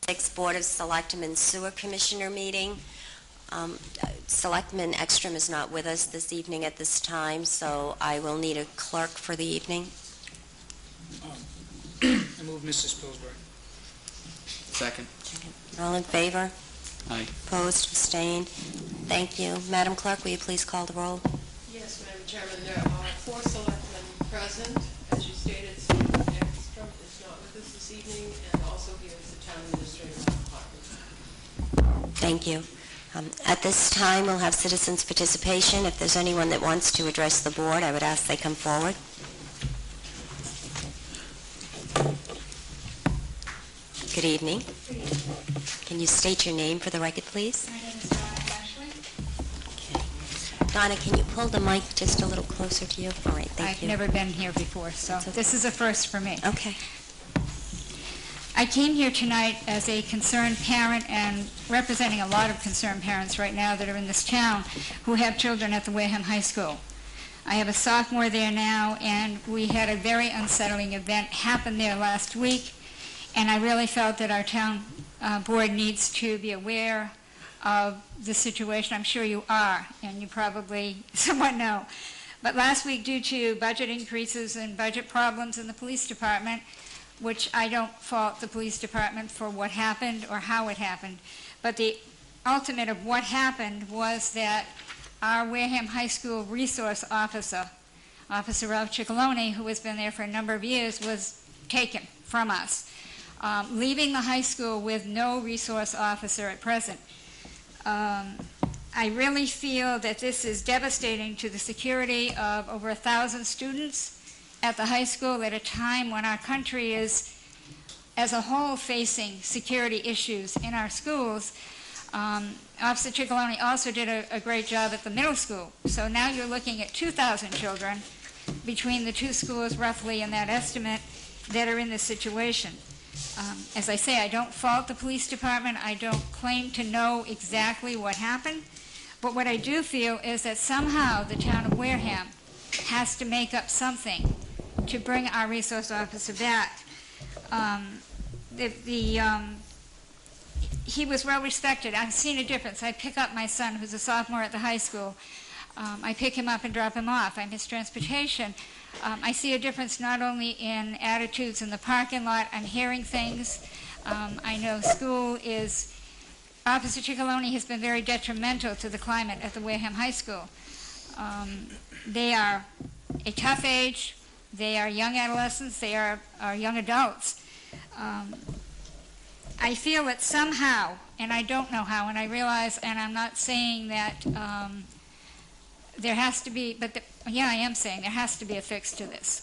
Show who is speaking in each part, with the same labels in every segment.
Speaker 1: 6th Board of Selectmen Sewer Commissioner meeting. Selectman Ekstrom is not with us this evening at this time, so I will need a clerk for the evening.
Speaker 2: I move Mrs. Pillsbury.
Speaker 3: Second.
Speaker 1: All in favor?
Speaker 3: Aye.
Speaker 1: Opposed? Abstained? Thank you. Madam Clerk, will you please call the roll?
Speaker 4: Yes, Madam Chairman, there are 4 selectmen present. As you stated, Selectman Ekstrom is not with us this evening, and also here is the Town Administrator Department.
Speaker 1: Thank you. At this time, we'll have citizens' participation. If there's anyone that wants to address the board, I would ask they come forward. Good evening.
Speaker 5: Good evening.
Speaker 1: Can you state your name for the record, please?
Speaker 5: My name is Donna Ashley.
Speaker 1: Okay. Donna, can you pull the mic just a little closer to you? All right, thank you.
Speaker 5: I've never been here before, so this is a first for me.
Speaker 1: Okay.
Speaker 5: I came here tonight as a concerned parent and representing a lot of concerned parents right now that are in this town who have children at the Wareham High School. I have a sophomore there now, and we had a very unsettling event happen there last week, and I really felt that our town board needs to be aware of the situation. I'm sure you are, and you probably somewhat know. But last week, due to budget increases and budget problems in the police department, which I don't fault the police department for what happened or how it happened, but the ultimate of what happened was that our Wareham High School resource officer, Officer Ralph Ciccolone, who has been there for a number of years, was taken from us, leaving the high school with no resource officer at present. I really feel that this is devastating to the security of over 1,000 students at the high school at a time when our country is, as a whole, facing security issues in our schools. Officer Ciccolone also did a great job at the middle school. So now you're looking at 2,000 children between the two schools, roughly, in that estimate, that are in this situation. As I say, I don't fault the police department. I don't claim to know exactly what happened. But what I do feel is that somehow the town of Wareham has to make up something to bring our resource officer back. He was well respected. I've seen a difference. I pick up my son, who's a sophomore at the high school. I pick him up and drop him off. I'm his transportation. I see a difference not only in attitudes in the parking lot. I'm hearing things. I know school is... Officer Ciccolone has been very detrimental to the climate at the Wareham High School. They are a tough age. They are young adolescents. They are young adults. I feel that somehow, and I don't know how, and I realize, and I'm not saying that there has to be, but yeah, I am saying there has to be a fix to this.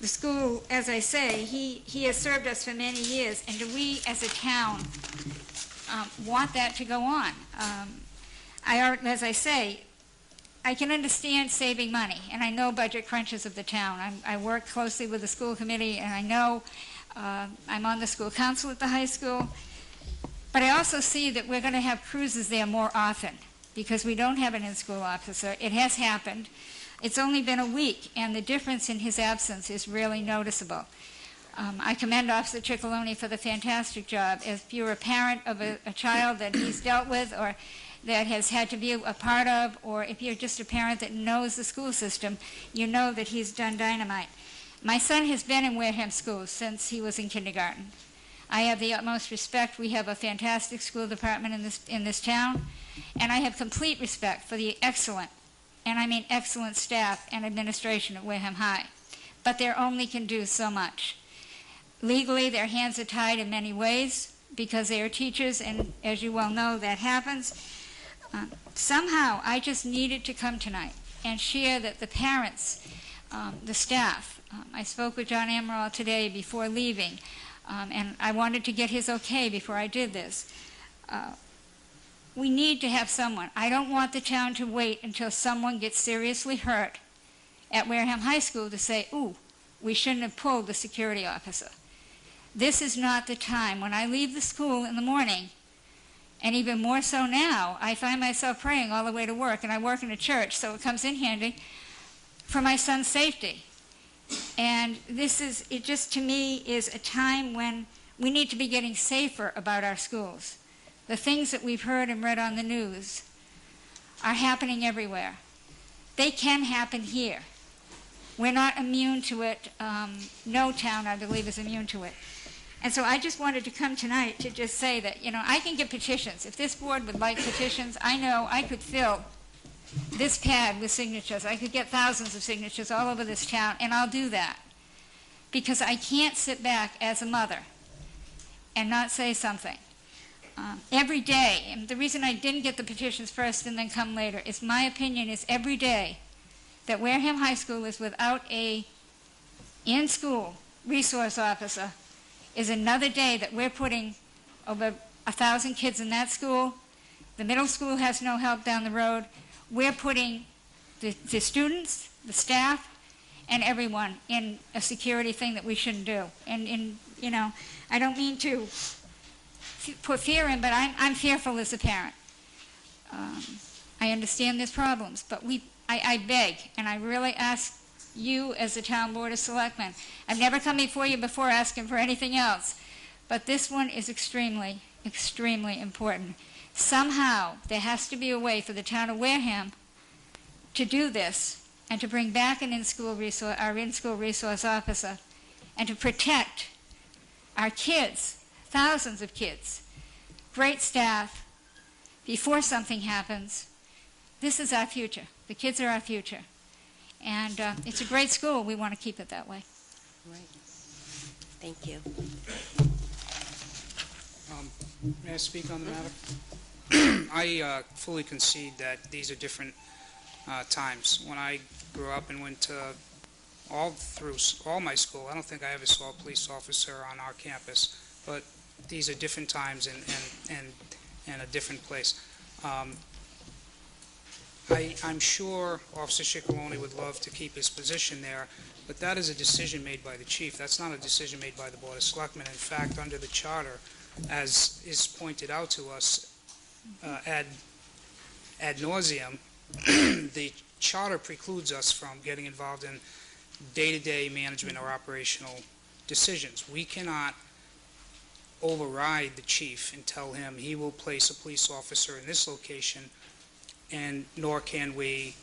Speaker 5: The school, as I say, he has served us for many years, and do we as a town want that to go on? As I say, I can understand saving money, and I know budget crunches of the town. I work closely with the school committee, and I know I'm on the school council at the high school. But I also see that we're going to have cruises there more often because we don't have an in-school officer. It has happened. It's only been a week, and the difference in his absence is really noticeable. I commend Officer Ciccolone for the fantastic job. If you're a parent of a child that he's dealt with or that has had to be a part of, or if you're just a parent that knows the school system, you know that he's done dynamite. My son has been in Wareham schools since he was in kindergarten. I have the utmost respect. We have a fantastic school department in this town, and I have complete respect for the excellent, and I mean excellent staff and administration at Wareham High. But they only can do so much. Legally, their hands are tied in many ways because they are teachers, and as you well know, that happens. Somehow, I just needed to come tonight and share that the parents, the staff, I spoke with John Amaral today before leaving, and I wanted to get his okay before I did this. We need to have someone. I don't want the town to wait until someone gets seriously hurt at Wareham High School to say, ooh, we shouldn't have pulled the security officer. This is not the time. When I leave the school in the morning, and even more so now, I find myself praying all the way to work, and I work in a church, so it comes in handy for my son's safety. And this is, it just to me is a time when We need to be getting safer about our schools. The things that we've heard and read on the news are happening everywhere. They can happen here. We're not immune to it. No town, I believe, is immune to it. And so I just wanted to come tonight to just say that, I can get petitions. If this board would like petitions, I know I could fill this pad with signatures. I could get thousands of signatures all over this town, and I'll do that. Because I can't sit back as a mother and not say something. Every day, and the reason I didn't get the petitions first and then come later is my opinion is every day that Wareham High School is without a in-school resource officer is another day that we're putting over 1,000 kids in that school. The middle school has no help down the road. We're putting the students, the staff, and everyone in a security thing that we shouldn't do. And I don't mean to put fear in, but I'm fearful as a parent. I understand there's problems, but I beg, and I really ask you as the town board of selectmen. I've never come before you before asking for anything else, but this one is extremely, extremely important. Somehow, there has to be a way for the town of Wareham to do this and to bring back an our in-school resource officer and to protect our kids, thousands of kids, great staff, before something happens. This is our future. The kids are our future. And it's a great school. We want to keep it that way.
Speaker 1: Right. Thank you.
Speaker 2: May I speak on the matter? I fully concede that these are different times. When I grew up and went to all my school, I don't think I ever saw a police officer on our campus, but these are different times and a different place. I'm sure Officer Ciccolone would love to keep his position there, but that is a decision made by the chief. That's not a decision made by the Board of Selectmen. In fact, under the charter, as is pointed out to us ad nauseum, the charter precludes us from getting involved in day-to-day management or operational decisions. We cannot override the chief and tell him he will place a police officer in this location, and nor can we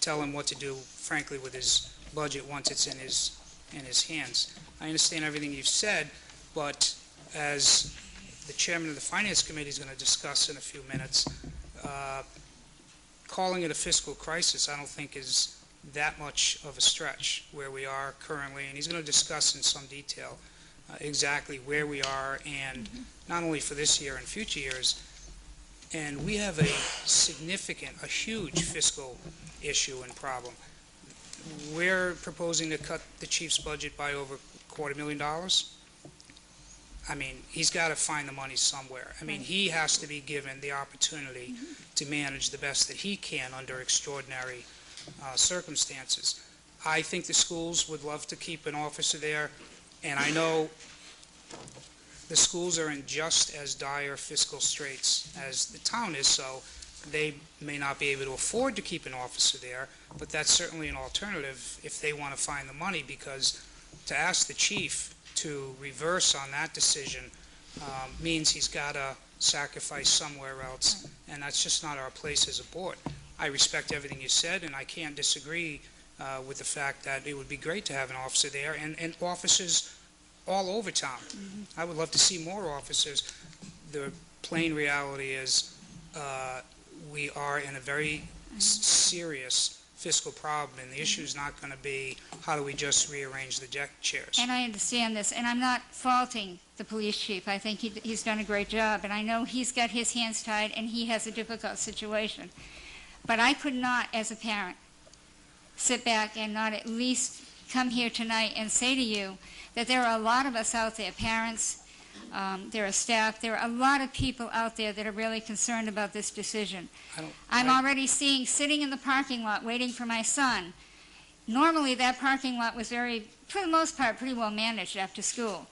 Speaker 2: tell him what to do, frankly, with his budget once it's in his hands. I understand everything you've said, but as the chairman of the Finance Committee is going to discuss in a few minutes, calling it a fiscal crisis I don't think is that much of a stretch where we are currently, and he's going to discuss in some detail exactly where we are, and not only for this year and future years. And we have a huge fiscal issue and problem. We're proposing to cut the chief's budget by over $250,000. I mean, he's got to find the money somewhere. I mean, he has to be given the opportunity to manage the best that he can under extraordinary circumstances. I think the schools would love to keep an officer there, and I know the schools are in just as dire fiscal straits as the town is, so they may not be able to afford to keep an officer there, but that's certainly an alternative if they want to find the money, because to ask the chief to reverse on that decision means he's got to sacrifice somewhere else, and that's just not our place as a board. I respect everything you said, and I can't disagree with the fact that it would be great to have an officer there, and officers all over town. I would love to see more officers. The plain reality is we are in a very serious fiscal problem, and the issue is not going to be how do we just rearrange the deck chairs.
Speaker 5: And I understand this, and I'm not faulting the police chief. I think he's done a great job, and I know he's got his hands tied and he has a difficult situation. But I could not, as a parent, sit back and not at least come here tonight and say to you that there are a lot of us out there, parents, there are staff, there are a lot of people out there that are really concerned about this decision. I'm already seeing, sitting in the parking lot waiting for my son. Normally that parking lot was for the most part, pretty well managed after school.